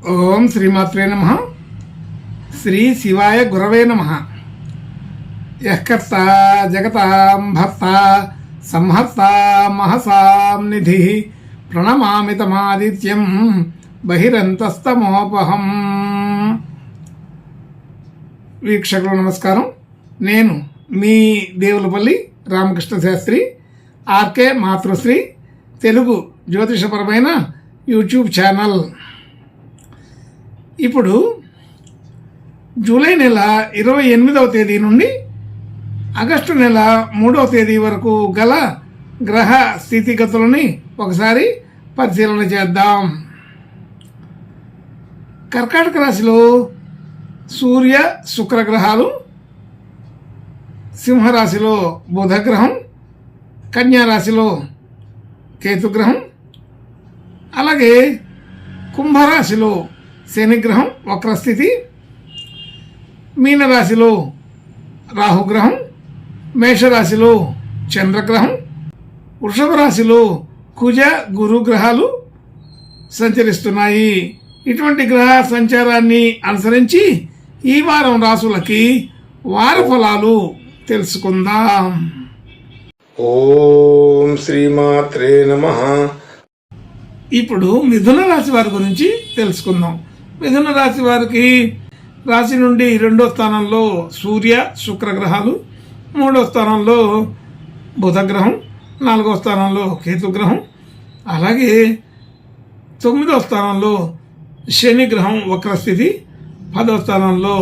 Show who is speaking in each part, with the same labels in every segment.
Speaker 1: ఓం శ్రీమాత్రే నమః. శ్రీ శివాయ గురవే నమః. యఃకర్త జగతాం భర్త సంహర్త మహసాం నిధి ప్రణమామి తమాదిత్యం బహిరంతస్తమోపహం. వీక్షకులు నమస్కారం. నేను మీ దేవులపల్లి రామకృష్ణ శాస్త్రి, ఆర్కే మాతృశ్రీ తెలుగు జ్యోతిషపరమైన యూట్యూబ్ ఛానల్. ఇప్పుడు జూలై నెల 28వ తేదీ నుండి ఆగస్టు నెల 3వ తేదీ వరకు గల గ్రహ స్థితిగతులని ఒకసారి పరిశీలన చేద్దాం. కర్కాటక రాశిలో సూర్య శుక్రగ్రహాలు, సింహరాశిలో బుధగ్రహం, కన్యారాశిలో కేతుగ్రహం, అలాగే కుంభరాశిలో శనిగ్రహం వక్రస్థితి, మీనరాశిలో రాహుగ్రహం, మేషరాశిలో చంద్రగ్రహం, వృషభ రాశిలో కుజ గురుగ్రహాలు సంచరిస్తున్నాయి. ఇటువంటి గ్రహ సంచారాన్ని అనుసరించి ఈ వారం రాశులకి వార ఫలాలు తెలుసుకుందాం.
Speaker 2: ఓం శ్రీమాత్రే నమః.
Speaker 1: ఇప్పుడు మిథున రాశి వారి గురించి తెలుసుకుందాం. మిథున రాశి వారికి రాశి నుండి 2వ స్థానంలో సూర్య శుక్రగ్రహాలు, 3వ స్థానంలో బుధగ్రహం, 4వ స్థానంలో కేతుగ్రహం, అలాగే 9వ స్థానంలో శనిగ్రహం వక్రస్థితి, 10వ స్థానంలో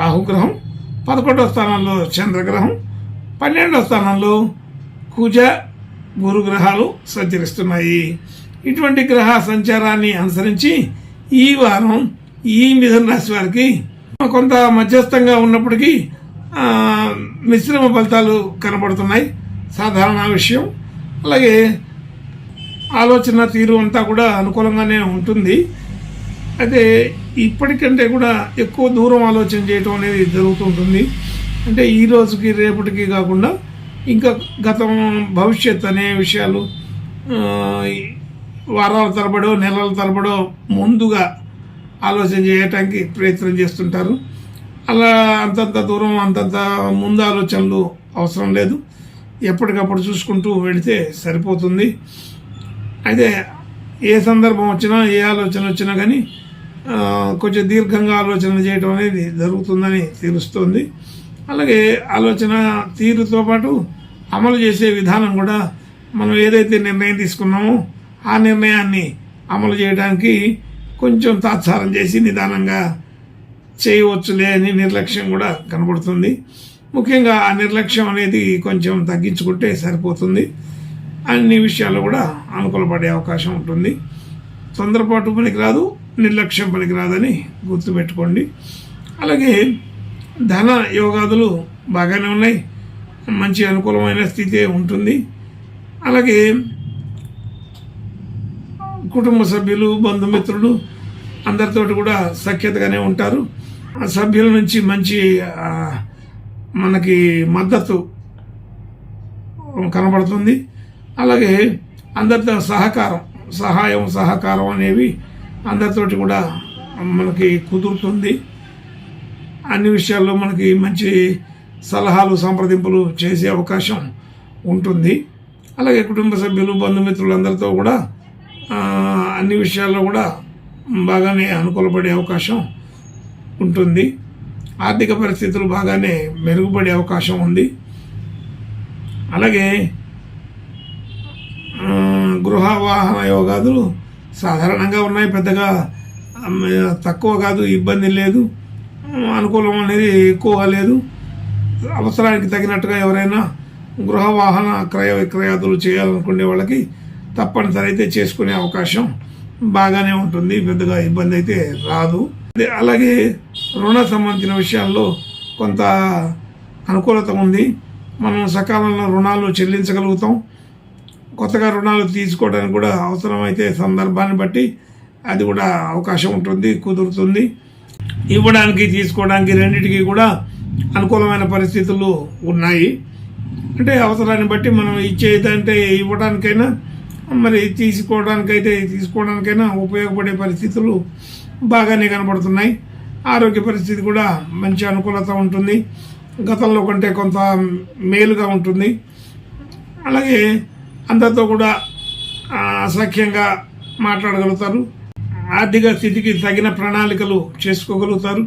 Speaker 1: రాహుగ్రహం, 11వ స్థానంలో చంద్రగ్రహం, 12వ స్థానంలో కుజ గురుగ్రహాలు సంచరిస్తున్నాయి. ఇటువంటి గ్రహ సంచారాన్ని అనుసరించి ఈ వారం ఈ మిథున రాశి వారికి కొంత మధ్యస్థంగా ఉన్నప్పటికీ మిశ్రమ ఫలితాలు కనబడుతున్నాయి. సాధారణ విషయం. అలాగే ఆలోచన తీరు అంతా కూడా అనుకూలంగానే ఉంటుంది. అయితే ఇప్పటికంటే కూడా ఎక్కువ దూరం ఆలోచన చేయటం అనేది జరుగుతుంటుంది. అంటే ఈ రోజుకి రేపటికి కాకుండా ఇంకా గతం భవిష్యత్ అనే విషయాలు వారాల తరబడో నెలల తరబడో ముందుగా ఆలోచన చేయటానికి ప్రయత్నం చేస్తుంటారు. అలా అంతంత దూరం అంతంత ముందు ఆలోచనలు అవసరం లేదు. ఎప్పటికప్పుడు చూసుకుంటూ వెళితే సరిపోతుంది. అయితే ఏ సందర్భం వచ్చినా ఏ ఆలోచన వచ్చినా కానీ కొంచెం దీర్ఘంగా ఆలోచన చేయడం అనేది జరుగుతుందని తెలుస్తుంది. అలాగే ఆలోచన తీరుతో పాటు అమలు చేసే విధానం కూడా మనం ఏదైతే నిర్ణయం తీసుకున్నామో ఆ నిర్ణయాన్ని అమలు చేయడానికి కొంచెం తాత్సారం చేసి నిదానంగా చేయవచ్చులే అని నిర్లక్ష్యం కూడా కనబడుతుంది. ముఖ్యంగా ఆ నిర్లక్ష్యం అనేది కొంచెం తగ్గించుకుంటే సరిపోతుంది. అన్ని విషయాల్లో కూడా అనుకూలపడే అవకాశం ఉంటుంది. తొందరపాటు పనికిరాదు, నిర్లక్ష్యం పనికిరాదని గుర్తుపెట్టుకోండి. అలాగే ధన యోగాదులు బాగానే ఉన్నాయి. మంచి అనుకూలమైన స్థితి ఉంటుంది. అలాగే కుటుంబ సభ్యులు, బంధుమిత్రులు అందరితోటి కూడా సఖ్యతగానే ఉంటారు. ఆ సభ్యుల నుంచి మంచి మనకి మద్దతు కనబడుతుంది. అలాగే అందరితో సహాయం అనేవి అందరితోటి కూడా మనకి కుదురుతుంది. అన్ని విషయాల్లో మనకి మంచి సలహాలు, సంప్రదింపులు చేసే అవకాశం ఉంటుంది. అలాగే కుటుంబ సభ్యులు, బంధుమిత్రులు అందరితో కూడా అన్ని విషయాల్లో కూడా బాగానే అనుకూలపడే అవకాశం ఉంటుంది. ఆర్థిక పరిస్థితులు బాగానే మెరుగుపడే అవకాశం ఉంది. అలాగే గృహ వాహన యోగాదులు సాధారణంగా ఉన్నాయి. పెద్దగా తక్కువ కాదు, ఇబ్బంది లేదు. అనుకూలం అనేది ఎక్కువగా లేదు. అవసరానికి తగినట్టుగా ఎవరైనా గృహ వాహన క్రయ విక్రయాదులు చేయాలనుకునే వాళ్ళకి తప్పనిసరి అయితే చేసుకునే అవకాశం బాగానే ఉంటుంది. పెద్దగా ఇబ్బంది అయితే రాదు. అలాగే రుణ సంబంధించిన విషయాల్లో కొంత అనుకూలత ఉంది. మనం సకాలంలో రుణాలు చెల్లించగలుగుతాం. కొత్తగా రుణాలు తీసుకోవడానికి కూడా అవసరమైతే సందర్భాన్ని బట్టి అది కూడా అవకాశం ఉంటుంది, కుదురుతుంది. ఇవ్వడానికి తీసుకోవడానికి రెండింటికి కూడా అనుకూలమైన పరిస్థితులు ఉన్నాయి. అంటే అవసరాన్ని బట్టి మనం ఇచ్చేదంటే ఇవ్వడానికైనా మరి తీసుకోవడానికైనా ఉపయోగపడే పరిస్థితులు బాగానే కనబడుతున్నాయి. ఆరోగ్య పరిస్థితి కూడా మంచి అనుకూలత ఉంటుంది, గతంలో కంటే కొంత మేలుగా ఉంటుంది. అలాగే అందరితో కూడా సఖ్యంగా మాట్లాడగలుగుతారు. ఆర్థిక స్థితికి తగిన ప్రణాళికలు చేసుకోగలుగుతారు.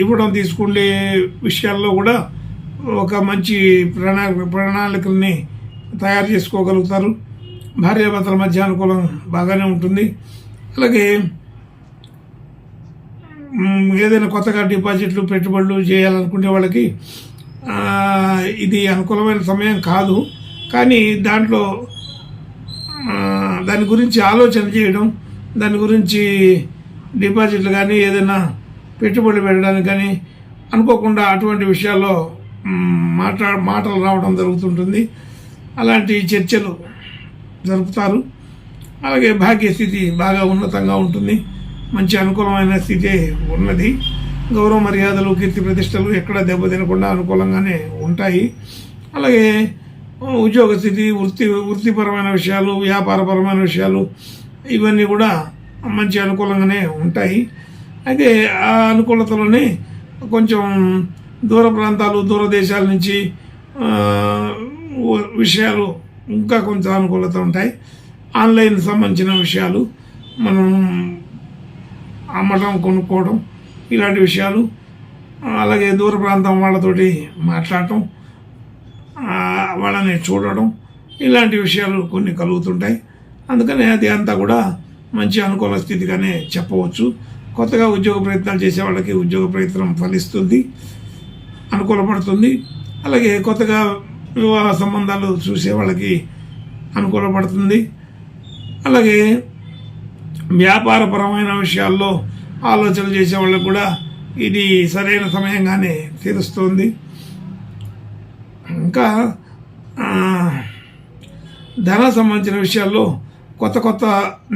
Speaker 1: ఇవ్వడం తీసుకునే విషయాల్లో కూడా ఒక మంచి ప్రణాళికల్ని తయారు చేసుకోగలుగుతారు. భార్యాభర్తల మధ్య అనుకూలం బాగానే ఉంటుంది. అలాగే ఏదైనా కొత్తగా డిపాజిట్లు పెట్టుబడులు చేయాలనుకునే వాళ్ళకి ఇది అనుకూలమైన సమయం కాదు. కానీ దాంట్లో దాని గురించి ఆలోచన చేయడం, దాని గురించి డిపాజిట్లు కానీ ఏదైనా పెట్టుబడులు పెట్టడానికి కానీ అనుకోకుండా అటువంటి విషయాల్లో మాటలు రావడం జరుగుతుంటుంది. అలాంటి చర్చలు జరుపుతారు. అలాగే భాగ్యస్థితి బాగా ఉన్నతంగా ఉంటుంది, మంచి అనుకూలమైన స్థితి ఉన్నది. గౌరవ మర్యాదలు, కీర్తి ప్రతిష్టలు ఎక్కడ దెబ్బతినకుండా అనుకూలంగానే ఉంటాయి. అలాగే ఉద్యోగ స్థితి, వృత్తిపరమైన విషయాలు, వ్యాపారపరమైన విషయాలు ఇవన్నీ కూడా మంచి అనుకూలంగానే ఉంటాయి. అయితే ఆ అనుకూలతలోనే కొంచెం దూర ప్రాంతాలు, దూర దేశాల నుంచి విషయాలు ఇంకా కొంచెం అనుకూలత ఉంటాయి. ఆన్లైన్ సంబంధించిన విషయాలు, మనం అమ్మటం, కొనుక్కోవడం ఇలాంటి విషయాలు, అలాగే దూర ప్రాంతం వాళ్ళతోటి మాట్లాడటం, వాళ్ళని చూడడం ఇలాంటి విషయాలు కొన్ని కలుగుతుంటాయి. అందుకని అది అంతా కూడా మంచి అనుకూల స్థితిగానే చెప్పవచ్చు. కొత్తగా ఉద్యోగ ప్రయత్నాలు చేసే వాళ్ళకి ఉద్యోగ ప్రయత్నం ఫలిస్తుంది, అనుకూలపడుతుంది. అలాగే కొత్తగా వివాహ సంబంధాలు చూసే వాళ్ళకి అనుకూలపడుతుంది. అలాగే వ్యాపారపరమైన విషయాల్లో ఆలోచన చేసే వాళ్ళకు కూడా ఇది సరైన సమయంగానే తెలుస్తుంది. ఇంకా ధన సంబంధించిన విషయాల్లో కొత్త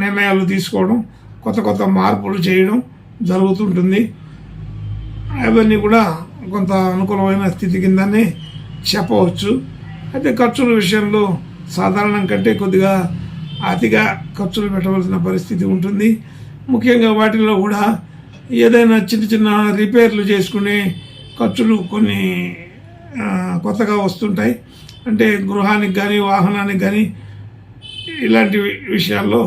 Speaker 1: నిర్ణయాలు తీసుకోవడం, కొత్త మార్పులు చేయడం జరుగుతుంటుంది. అవన్నీ కూడా కొంత అనుకూలమైన స్థితి కిందనే చెప్పవచ్చు. అయితే ఖర్చుల విషయంలో సాధారణం కంటే కొద్దిగా అతిగా ఖర్చులు పెట్టవలసిన పరిస్థితి ఉంటుంది. ముఖ్యంగా వాటిల్లో కూడా ఏదైనా చిన్న రిపేర్లు చేసుకునే ఖర్చులు కొన్ని కొత్తగా వస్తుంటాయి. అంటే గృహానికి కానీ, వాహనానికి కానీ ఇలాంటి విషయాల్లో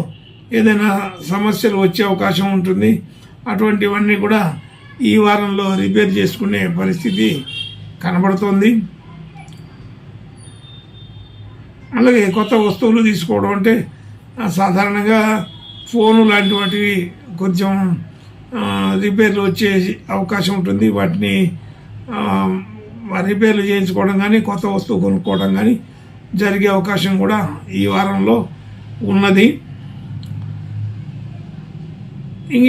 Speaker 1: ఏదైనా సమస్యలు వచ్చే అవకాశం ఉంటుంది. అటువంటివన్నీ కూడా ఈ వారంలో రిపేర్ చేసుకునే పరిస్థితి కనబడుతోంది. అలాగే కొత్త వస్తువులు తీసుకోవడం అంటే సాధారణంగా ఫోను లాంటి వాటివి కొంచెం రిపేర్లు వచ్చే అవకాశం ఉంటుంది. వాటిని రిపేర్లు చేయించుకోవడం కానీ, కొత్త వస్తువు కొనుక్కోవడం కానీ జరిగే అవకాశం కూడా ఈ వారంలో ఉన్నది.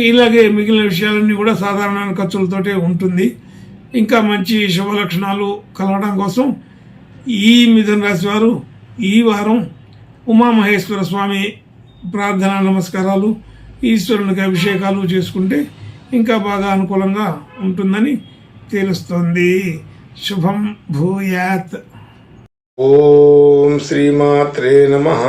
Speaker 1: ఇలాగే మిగిలిన విషయాలన్నీ కూడా సాధారణ ఖర్చులతోటే ఉంటుంది. ఇంకా మంచి శుభ లక్షణాలు కలగడం కోసం ఈ మిథున రాశి వారు ఈ వారం ఉమామహేశ్వర స్వామి ప్రార్థన, నమస్కారాలు, ఈశ్వరునికి అభిషేకాలు చేసుకుంటే ఇంకా బాగా అనుకూలంగా ఉంటుందని తెలుస్తోంది. శుభం భూయాత్.
Speaker 2: ఓం శ్రీమాత్రే నమః.